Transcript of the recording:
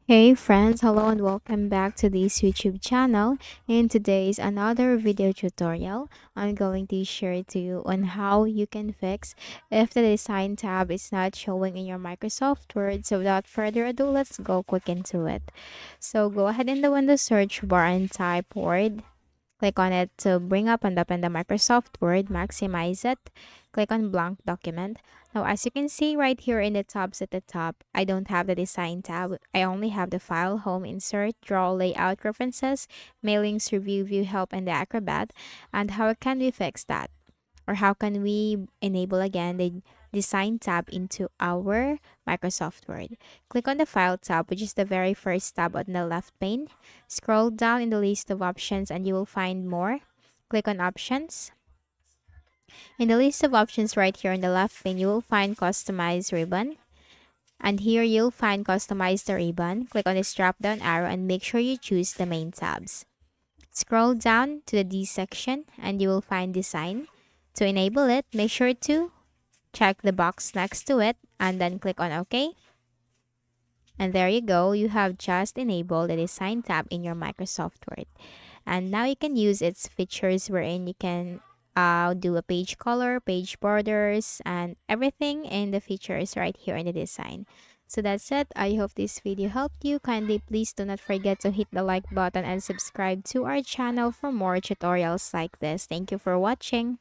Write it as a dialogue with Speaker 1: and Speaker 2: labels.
Speaker 1: Hey friends, hello and welcome back to this YouTube channel. In today's another video tutorial, I'm going to share to you on how you can fix if the design tab is not showing in your Microsoft Word. So without further ado, let's go quick into it. So go ahead in the Windows search bar and type Word. Click on it to bring up and open the Microsoft Word, maximize it. Click on blank document. Now, as you can see right here in the tabs at the top, I don't have the design tab. I only have the file, home, insert, draw, layout, references, mailings, review, view, help, and the Acrobat. And how can we fix that? Or how can we enable again the design tab into our Microsoft Word? Click on the file tab, which is the very first tab on the left pane. Scroll down in the list of options and you will find more. Click on options. In the list of options right here on the left pane, you will find customize ribbon. And here you'll find customize the ribbon. Click on this drop down arrow and make sure you choose the main tabs. Scroll down to the D section and you will find design. To enable it, make sure to check the box next to it and then click on OK. And there you go, you have just enabled the design tab in your Microsoft Word. And now you can use its features wherein you can do a page color, page borders, and everything in the features right here in the design. So that's it. I hope this video helped you. Kindly please do not forget to hit the like button and subscribe to our channel for more tutorials like this. Thank you for watching.